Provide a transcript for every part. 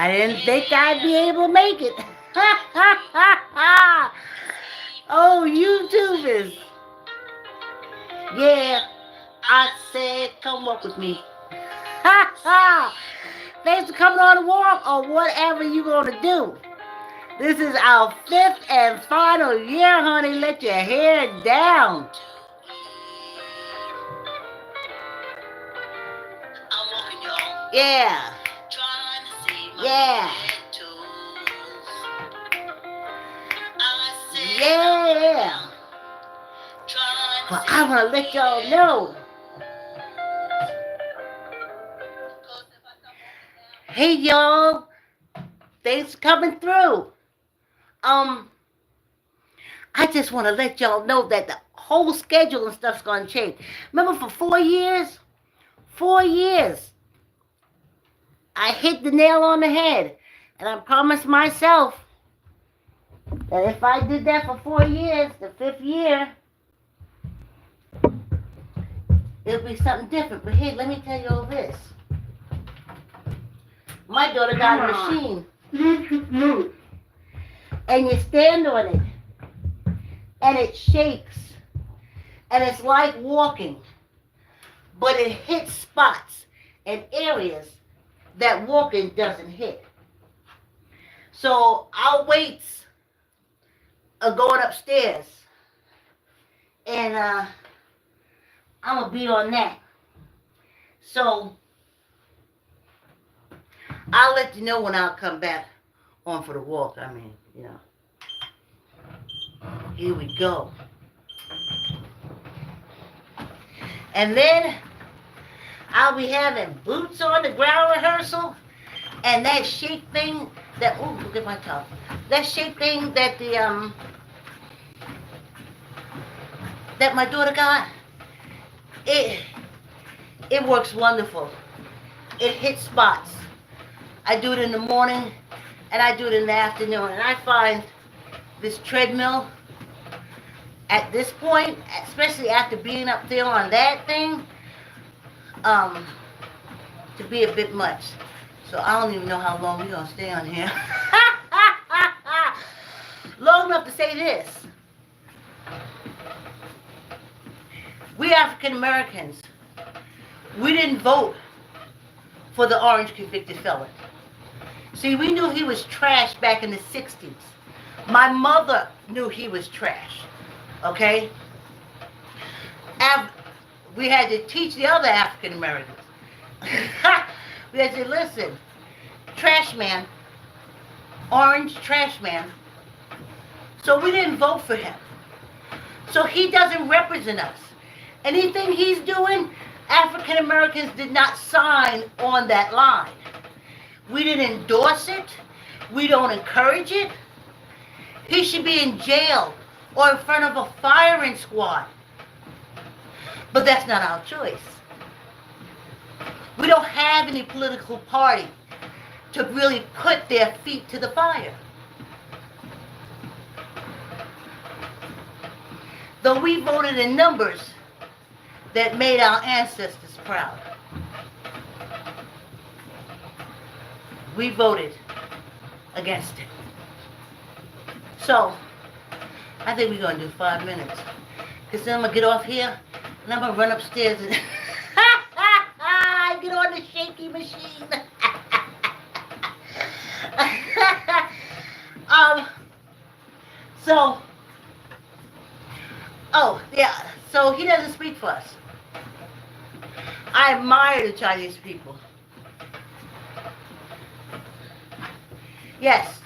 I didn't think I'd be able to make it. Ha ha ha ha! Oh, YouTubers. Yeah, I said, come walk with me. Ha ha! Thanks for coming on the walk or whatever you're going to do. This is our fifth and final year, honey. Let your hair down. Yeah. Yeah. Yeah. Well, I want to let y'all know. Hey, y'all. Thanks for coming through. I just want to let y'all know that the whole schedule and stuff's going to change. Remember for 4 years, I hit the nail on the head. And I promised myself that if I did that for 4 years, the fifth year, it'll be something different. But hey, let me tell you all this. My daughter got a machine. And you stand on it. And it shakes. And it's like walking. But it hits spots and areas that walking doesn't hit. So our weights are going upstairs. And I'm going to be on that. So I'll let you know when I'll come back on for the walk. I mean, you know. Here we go. And then I'll be having boots on the ground rehearsal and that shake thing that, oh, look at my top. That shake thing that that my daughter got, it works wonderful. It hits spots. I do it in the morning and I do it in the afternoon. And I find this treadmill at this point, especially after being up there on that thing, to be a bit much. So I don't even know how long we're going to stay on here. Long enough to say this. We African Americans, we didn't vote for the orange convicted felon. See, we knew he was trash back in the 60s. My mother knew he was trash. Okay? We had to teach the other African Americans. We had to listen. Trash man. Orange trash man. So we didn't vote for him. So he doesn't represent us. Anything he's doing, African Americans did not sign on that line. We didn't endorse it. We don't encourage it. He should be in jail or in front of a firing squad. But that's not our choice. We don't have any political party to really put their feet to the fire. Though we voted in numbers that made our ancestors proud. We voted against it. So, I think we're going to do 5 minutes. Because then I'm going to get off here and I'm going to run upstairs and get on the shaky machine. So he doesn't speak for us. I admire the Chinese people. Yes.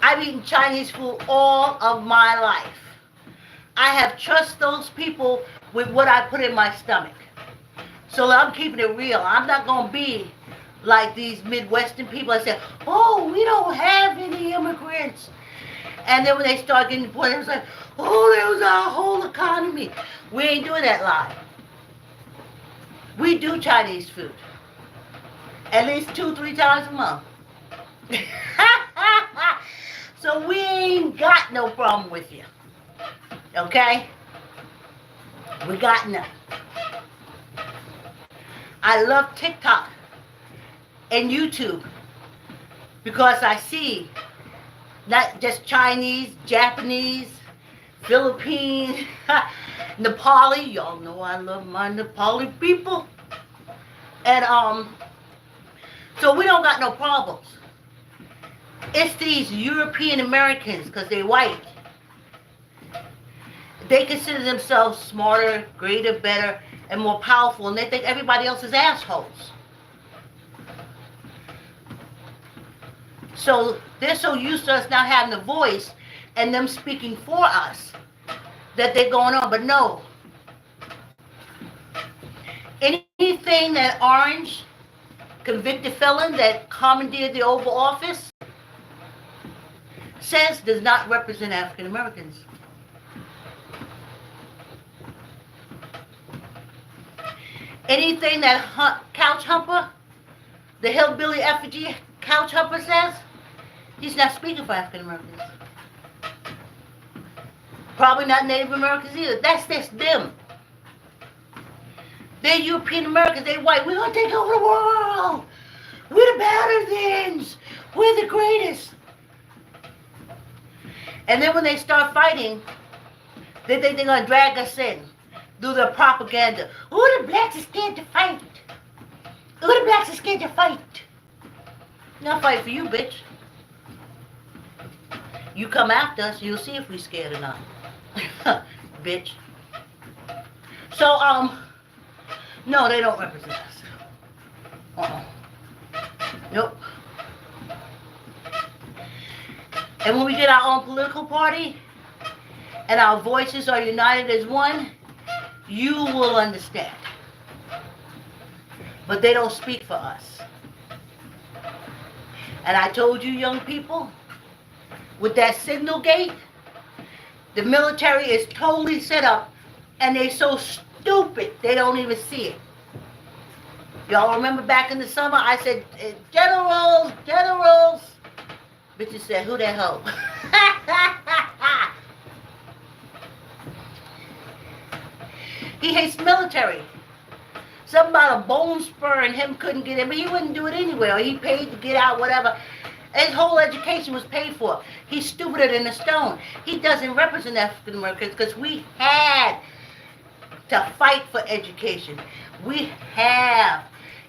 I've eaten Chinese food all of my life. I have trust those people with what I put in my stomach. So I'm keeping it real. I'm not going to be like these Midwestern people that say, oh, we don't have any immigrants. And then when they start getting to the point, it's like, oh, there was our whole economy. We ain't doing that lie. We do Chinese food. At least 2-3 times a month. So we ain't got no problem with you. Okay? We got none. I love TikTok. and YouTube, because I see not just Chinese, Japanese, Philippine, Nepali. Y'all know I love my Nepali people. And so we don't got no problems. It's these European Americans, because they're white. They consider themselves smarter, greater, better, and more powerful, and they think everybody else is assholes. So they're so used to us not having a voice and them speaking for us that they're going on. But no. Anything that orange, convicted felon that commandeered the Oval Office says does not represent African Americans. Anything that couch humper, the hillbilly effigy couch humper says, he's not speaking for African Americans. Probably not Native Americans either. That's just them. They're European Americans. They're white. We're going to take over the world. We're the better things. We're the greatest. And then when they start fighting, they think they're going to drag us in. Do their propaganda. Oh, the blacks are scared to fight. Oh, the blacks are scared to fight. I'll fight for you, bitch. You come after us, you'll see if we're scared or not. Bitch. So, no, they don't represent us. Nope. And when we get our own political party, and our voices are united as one, you will understand. But they don't speak for us. And I told you, young people, with that signal gate, the military is totally set up, and they're so stupid they don't even see it. Y'all remember back in the summer, I said, generals, generals. Bitches said, who that hoe? He hates military. Something about a bone spur and him couldn't get in, but he wouldn't do it anyway, or he paid to get out, whatever. His whole education was paid for. He's stupider than a stone. He doesn't represent African Americans because we had to fight for education. We have.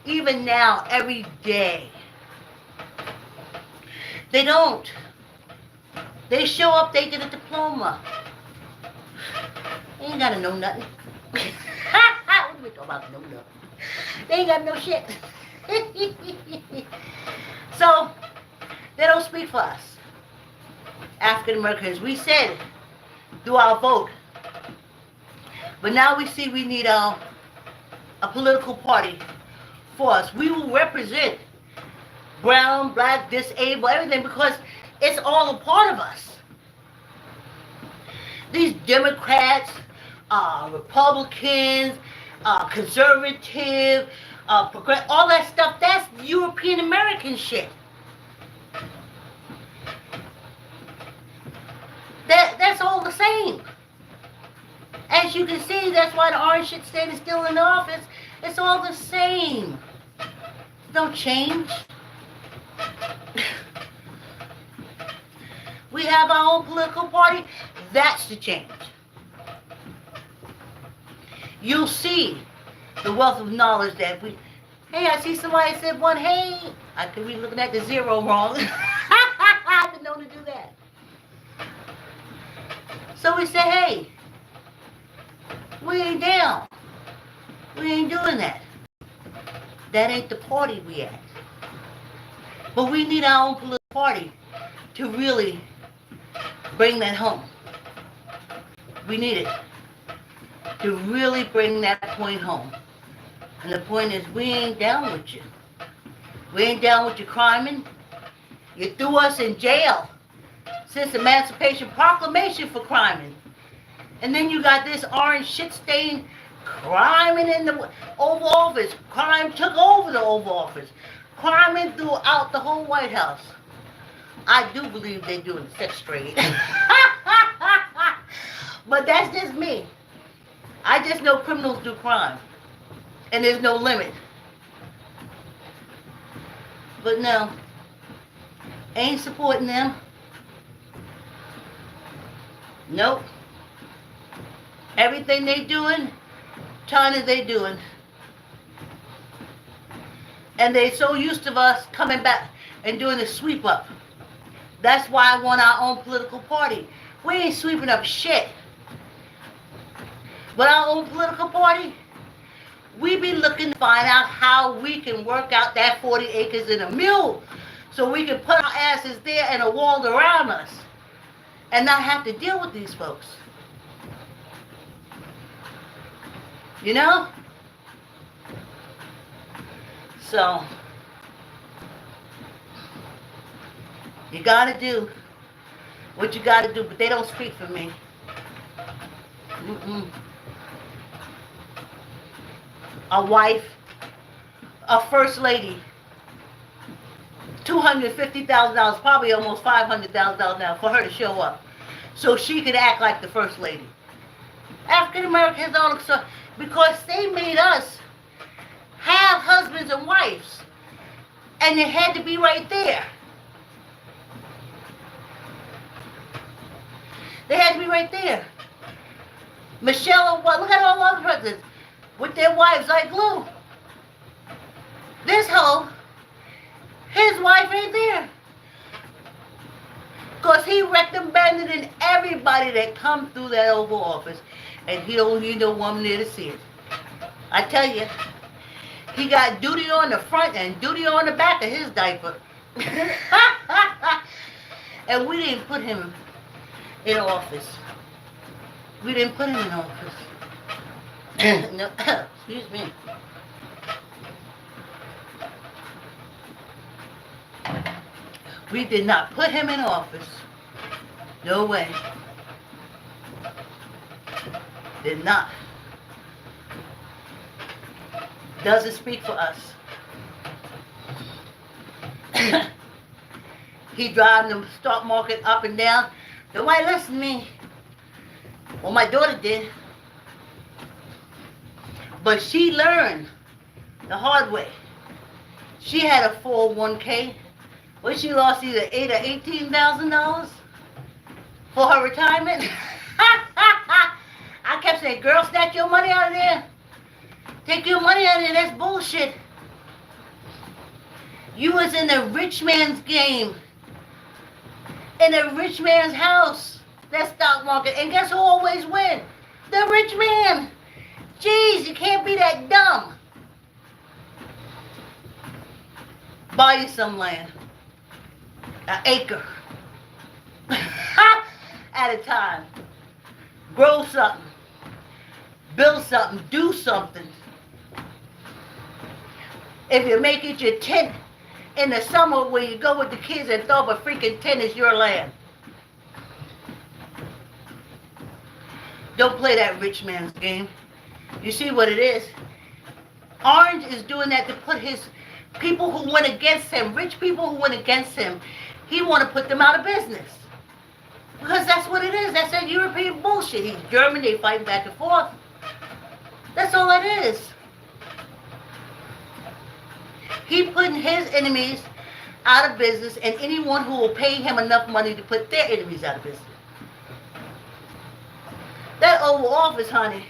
Even now, every day. They don't. They show up, they get a diploma. They ain't gotta know nothing. What are we talking about? No nothing. They ain't got no shit. So, they don't speak for us. African Americans. We said, do our vote. But now we see we need a political party for us. We will represent brown, black, disabled, everything, because it's all a part of us. These Democrats, Republicans, conservative, all that stuff, that's European American shit. That's all the same. As you can see, that's why the orange shit state is still in office. It's all the same. Don't change. We have our own political party. That's the change. You'll see the wealth of knowledge that we... Hey, I see somebody said one. Hey, I could be looking at the zero wrong. I've been known to do that. So we say, hey, we ain't down. We ain't doing that. That ain't the party we at. But we need our own political party to really bring that home. We need it to really bring that point home. And the point is, we ain't down with you. We ain't down with you criming. You threw us in jail since Emancipation Proclamation for criming. And then you got this orange shit stain criming in the Oval Office. Crime took over the Oval Office. Criming throughout the whole White House. I do believe they're doing sex trade. But that's just me. I just know criminals do crime. And there's no limit. But no, ain't supporting them. Nope. Everything they doing, China they doing. And they so used to us coming back and doing the sweep up. That's why I want our own political party. We ain't sweeping up shit. But our own political party, we be looking to find out how we can work out that 40 acres in a mule so we can put our asses there and a wall around us and not have to deal with these folks. You know? So, you gotta do what you gotta do, but they don't speak for me. Mm-mm. A wife, a first lady, $250,000, probably almost $500,000 now for her to show up, so she could act like the first lady. African Americans don't, because they made us have husbands and wives, and it had to be right there. They had to be right there. Michelle Obama, look at all the other presidents with their wives like glue. This hoe, his wife ain't there. Because he recommended in everybody that come through that Oval Office, and he don't need no woman there to see it. I tell you, he got duty on the front and duty on the back of his diaper. And we didn't put him in office. We didn't put him in office. No, excuse me. We did not put him in office. No way. Did not. Doesn't speak for us. He driving the stock market up and down. Nobody listen to me. Well, my daughter did. But she learned the hard way. She had a 401k. Well, she lost either $8,000 or $18,000 for her retirement. I kept saying, girl, snatch your money out of there. Take your money out of there. That's bullshit. You was in the rich man's game. In a rich man's house. That stock market. And guess who always win? The rich man. Jeez, you can't be that dumb. Buy you some land. An acre. At a time. Grow something. Build something. Do something. If you make it your tent in the summer where you go with the kids and throw up a freaking tent, it's your land. Don't play that rich man's game. You see what it is? Orange is doing that to put his people who went against him, rich people who went against him, he want to put them out of business. Because that's what it is. That's that European bullshit. He's German, they fighting back and forth. That's all it is. He putting his enemies out of business and anyone who will pay him enough money to put their enemies out of business. That Oval Office, honey,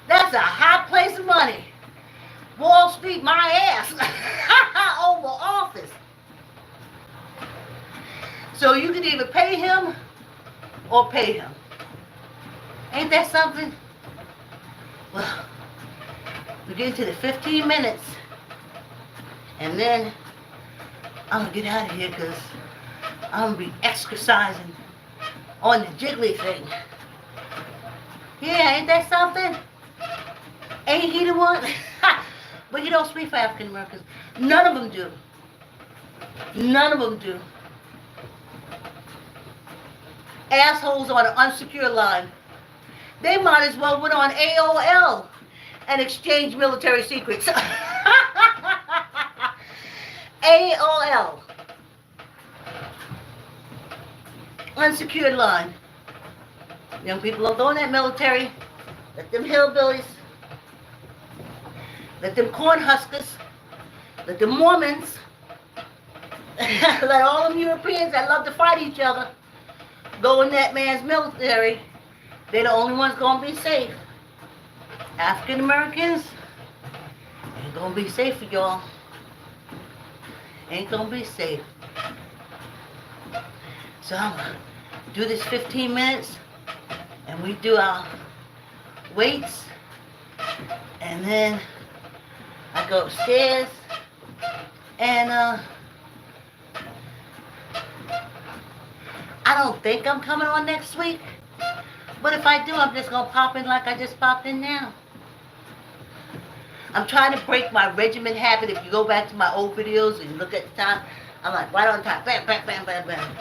that's a hot place of money. Wall Street, my ass. Oval Office. So you can either pay him or pay him. Ain't that something? Well, we're getting to the 15 minutes. And then I'm going to get out of here because I'm going to be exercising on the jiggly thing. Yeah, ain't that something? Ain't he the one? But he don't speak for African Americans. None of them do. None of them do. Assholes on an unsecured line. They might as well went on AOL and exchange military secrets. AOL. Unsecured line. Young people don't go in that military. Let them hillbillies. Let them corn huskers. Let them Mormons. Let all them Europeans that love to fight each other go in that man's military. They're the only ones going to be safe. African Americans ain't going to be safe for y'all. Ain't going to be safe. So I'm going to do this 15 minutes and we do our weights and then I go upstairs and I don't think I'm coming on next week, but if I do, I'm just going to pop in like I just popped in now. I'm trying to break my regimen habit. If you go back to my old videos and you look at the time, I'm like right on time, bam, bam, bam, bam, bam.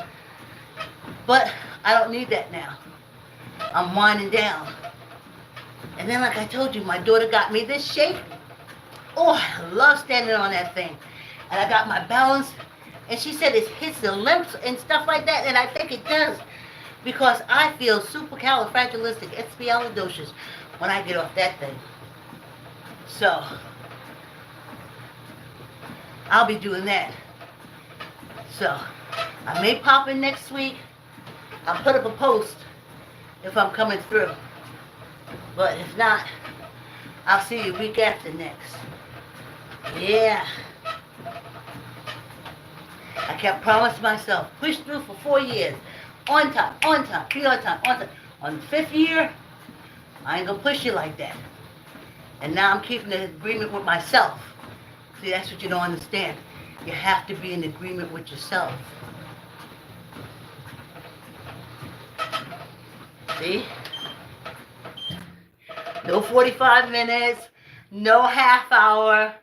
But I don't need that now. I'm winding down. And then like I told you, my daughter got me this shape. Oh, I love standing on that thing. And I got my balance. And she said it hits the limbs and stuff like that. And I think it does. Because I feel supercalifragilisticexpialidocious when I get off that thing. So, I'll be doing that. So, I may pop in next week. I'll put up a post if I'm coming through. But if not, I'll see you week after next. Yeah. I kept promising myself, push through for 4 years. On time, be on time, on time. On the 5th year, I ain't gonna push you like that. And now I'm keeping an agreement with myself. See, that's what you don't understand. You have to be in agreement with yourself. See? No 45 minutes, no half hour.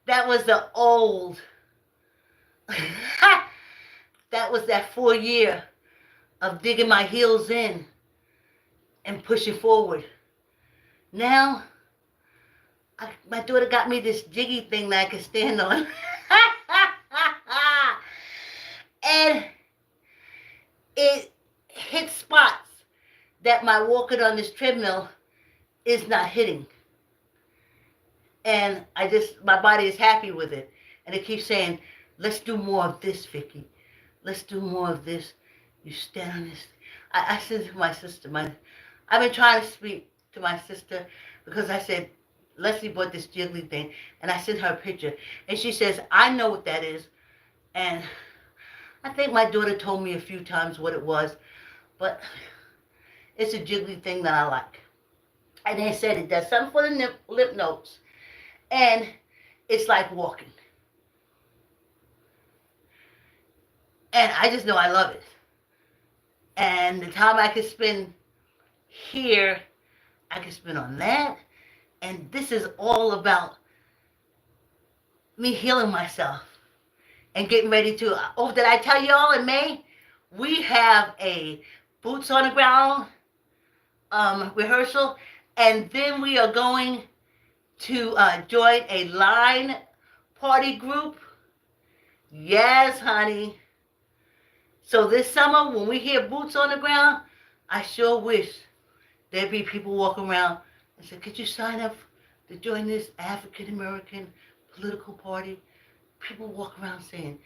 That was the old. That was that 4 year of digging my heels in and pushing forward. Now, my daughter got me this jiggy thing that I can stand on. And it hits spots that my walking on this treadmill is not hitting. And my body is happy with it. And it keeps saying, let's do more of this, Vicki. Let's do more of this. You stand on this. I said to my sister, I've been trying to speak to my sister because I said, Leslie bought this jiggly thing, and I sent her a picture. And she says, I know what that is. And I think my daughter told me a few times what it was, but it's a jiggly thing that I like. And they said it does something for the lip notes, and it's like walking. And I just know I love it. And the time I can spend here, I can spend on that. And this is all about me healing myself and getting ready to. Oh, did I tell y'all in May? We have a boots on the ground rehearsal. And then we are going to join a line party group. Yes, honey. So this summer, when we hear boots on the ground, I sure wish there'd be people walking around and say, could you sign up to join this African-American political party? People walk around saying,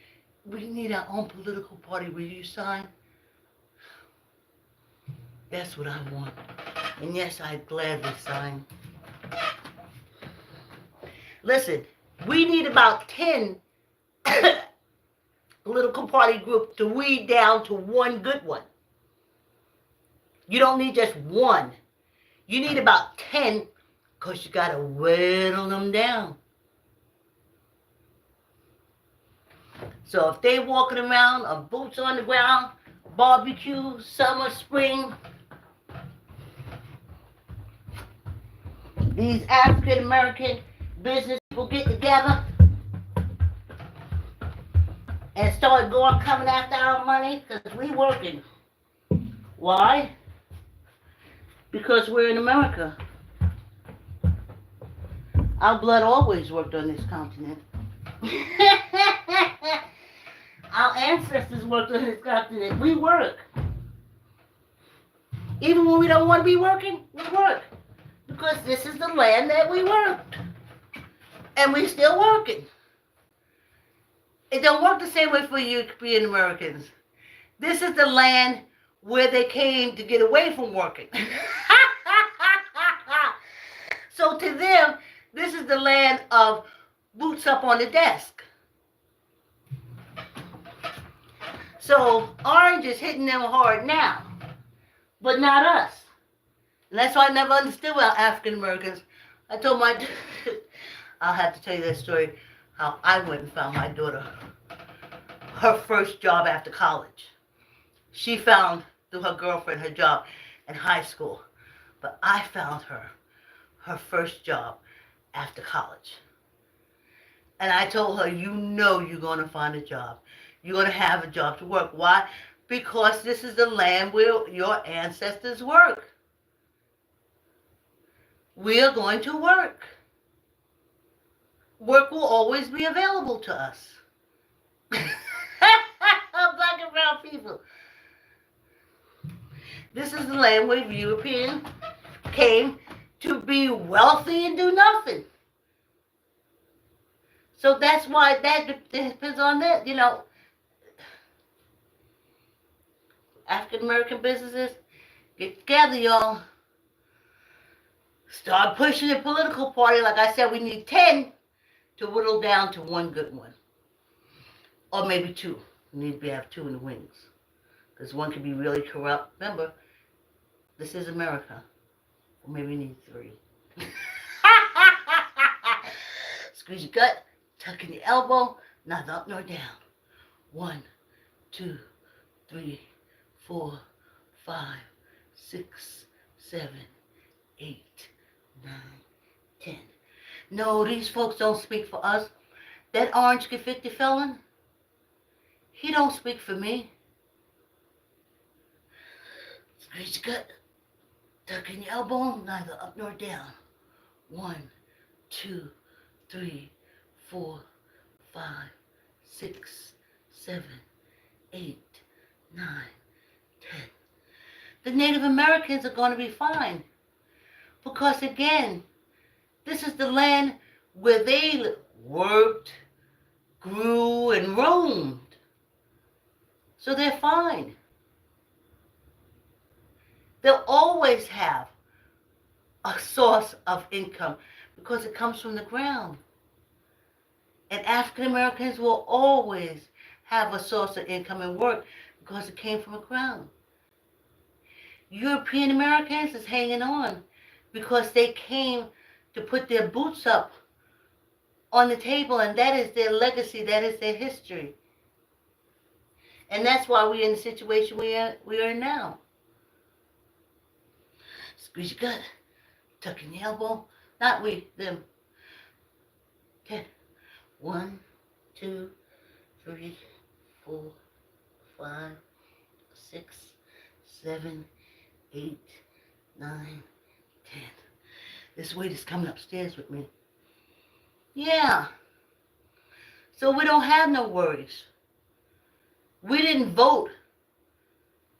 we need our own political party. Will you sign? That's what I want. And yes, I'd gladly sign. Listen, we need about 10 political party group to weed down to one good one. You don't need just one. You need about 10 because you got to whittle them down. So if they walking around on boots on the ground, barbecue, summer, spring, these African American business people get together and start coming after our money because we working. Why? Because we're in America. Our blood always worked on this continent. Our ancestors worked on this continent. We work. Even when we don't want to be working, we work. Because this is the land that we worked. And we're still working. It don't work the same way for European Americans. This is the land where they came to get away from working. So to them, this is the land of boots up on the desk. So orange is hitting them hard now, but not us. And that's why I never understood about African Americans. I told my, I'll have to tell you that story, how I went and found my daughter her first job after college. She found through her girlfriend her job in high school, but I found her first job after college. And I told her, you know you're going to find a job. You're going to have a job to work. Why? Because this is the land where your ancestors work. We are going to work. Work will always be available to us. Black and brown people. This is the land where Europeans came to be wealthy and do nothing. So that's why that depends on that. You know, African American businesses, get together, y'all. Start pushing the political party. Like I said, we need 10 to whittle down to one good one. Or maybe 2. We need to have 2 in the wings. Because one could be really corrupt. Remember, this is America. Or maybe we need 3. Squeeze your gut, tuck in your elbow, neither up nor down. 1, 2, 3, 4, 5, 6, 7, 8, 9, 10. No, these folks don't speak for us. That orange convicted felon, he don't speak for me. Squeeze your gut, tuck in your elbow, neither up nor down. 1, 2, 3, 4, 5, 6, 7, 8, 9, 10. The Native Americans are going to be fine. Because again, this is the land where they worked, grew, and roamed. So they're fine. They'll always have a source of income because it comes from the ground. And African Americans will always have a source of income and work because it came from the ground. European Americans is hanging on because they came to put their boots up on the table, and that is their legacy, that is their history. And that's why we're in the situation we are in now. Squeeze your gut, tuck in your elbow, not we, them. Okay. 1, 2, 3, 4, 5, 6, 7, 8, 9, 10. This weight is coming upstairs with me. Yeah. So we don't have no worries. We didn't vote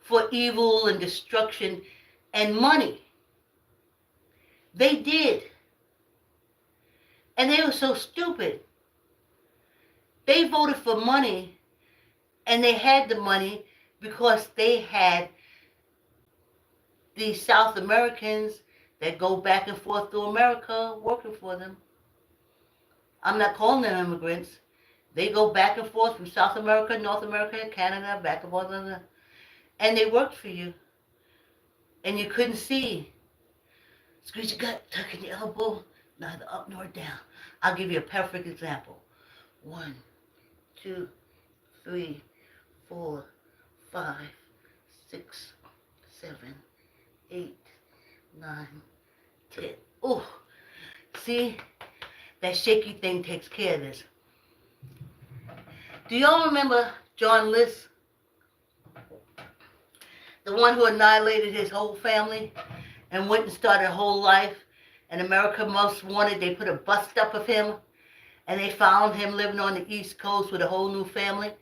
for evil and destruction and money. They did. And they were so stupid. They voted for money, and they had the money because they had these South Americans that go back and forth through America working for them. I'm not calling them immigrants. They go back and forth from South America, North America, Canada, back and forth, and they worked for you. And you couldn't see. Squeeze your gut, tuck in your elbow, neither up nor down. I'll give you a perfect example. 1, 2, 3, 4, 5, 6, 7, 8, 9, 10. Oh, see? That shaky thing takes care of this. Do y'all remember John List? The one who annihilated his whole family and went and started a whole life. And America Most Wanted, they put a bust up of him. And they found him living on the East Coast with a whole new family.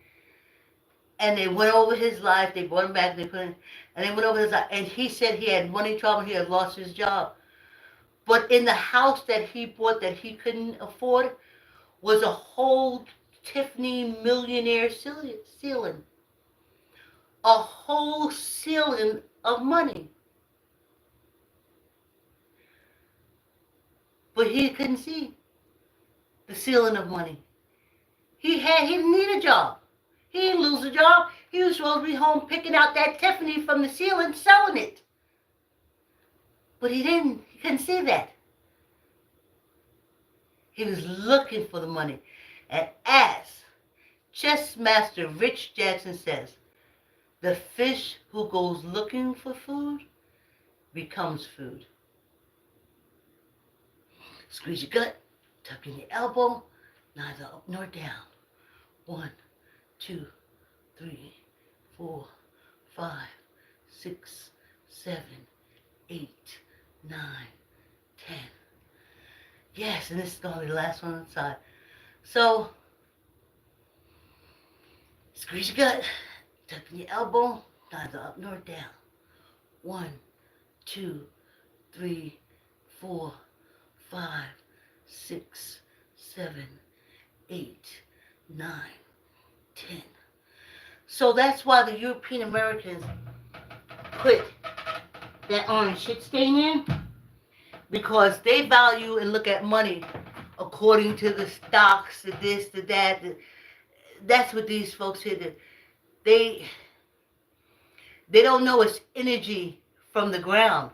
And they went over his life. They brought him back. And they went over his life. And he said he had money trouble. He had lost his job. But in the house that he bought that he couldn't afford was a whole Tiffany millionaire ceiling. A whole ceiling of money. But he couldn't see the ceiling of money. He didn't need a job. He didn't lose a job. He was supposed to be home picking out that Tiffany from the ceiling, selling it. But he didn't. He couldn't see that. He was looking for the money. And as chess master Rich Jackson says, the fish who goes looking for food becomes food. Squeeze your gut, tuck in your elbow, neither up nor down. 1, 2, 3, 4, 5, 6, 7, 8, 9, 10. Yes, and this is going to be the last one on the side. So, squeeze your gut, tuck in your elbow, neither up nor down. 1, 2, 3, 4, 5, 6, 7, 8, 9, 10. So that's why the European Americans put that orange shit stain in, because they value and look at money according to the stocks, the this, the that. That's what these folks here do. They don't know it's energy from the ground,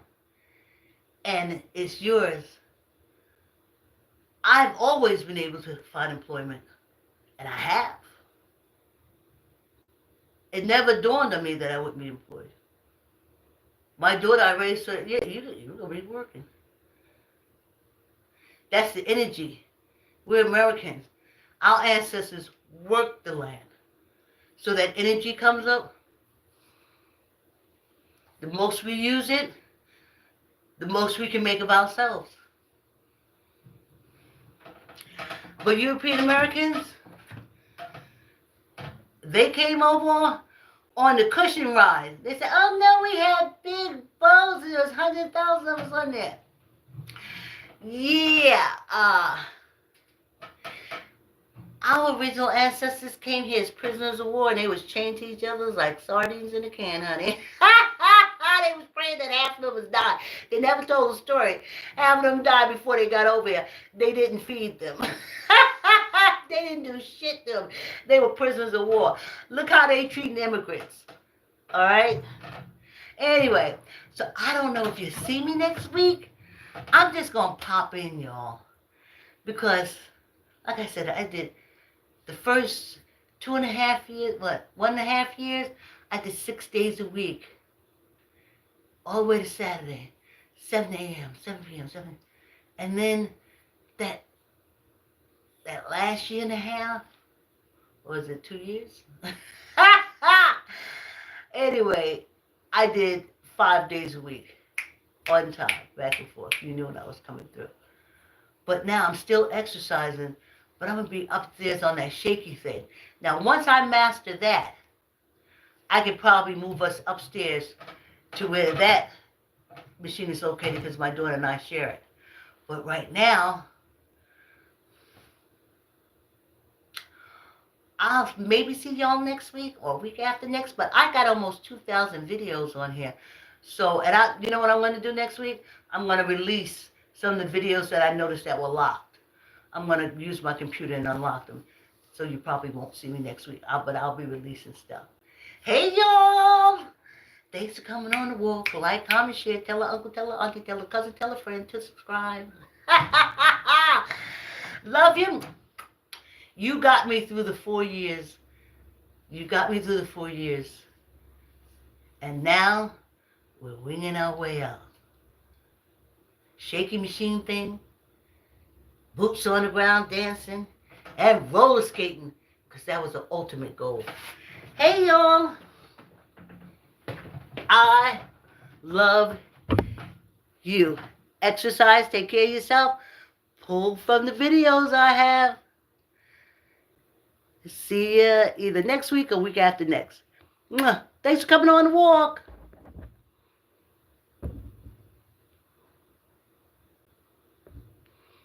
and it's yours. I've always been able to find employment, and I have. It never dawned on me that I wouldn't be employed. My daughter, I raised her, yeah, you're going to be working. That's the energy. We're Americans. Our ancestors worked the land. So that energy comes up. The most we use it, the most we can make of ourselves. But European Americans, they came over on the cushion ride. They said, oh no, we had big boats and there was 100,000 of us on there. Yeah, our original ancestors came here as prisoners of war, and they was chained to each other like sardines in a can, honey. They was praying that half of them was died. They never told the story. Half of them died before they got over here. They didn't feed them. They didn't do shit to them. They were prisoners of war. Look how they treat immigrants. All right? Anyway, so I don't know if you see me next week. I'm just going to pop in, y'all. Because, like I said, I did the first 2.5 years, 1.5 years, I did 6 days a week. All the way to Saturday. 7 a.m., 7 p.m., 7. And then that last year and a half, or was it 2 years? Anyway, I did 5 days a week. On time, back and forth. You knew when I was coming through. But now I'm still exercising, but I'm going to be upstairs on that shaky thing. Now, once I master that, I could probably move us upstairs to where that machine is located because my daughter and I share it. But right now, I'll maybe see y'all next week or week after next, but I got almost 2,000 videos on here. So, and you know what I'm going to do next week? I'm going to release some of the videos that I noticed that were locked. I'm going to use my computer and unlock them. So you probably won't see me next week, but I'll be releasing stuff. Hey, y'all! Thanks for coming on the walk. Like, comment, share, tell a uncle, tell a auntie, tell a cousin, tell a friend to subscribe. Love you. You got me through the 4 years. You got me through the 4 years. And now, we're winging our way out. Shaky machine thing, boots on the ground dancing, and roller skating, because that was the ultimate goal. Hey, y'all. I love you. Exercise, take care of yourself. Pull from the videos I have. See ya either next week or week after next. Thanks for coming on the walk.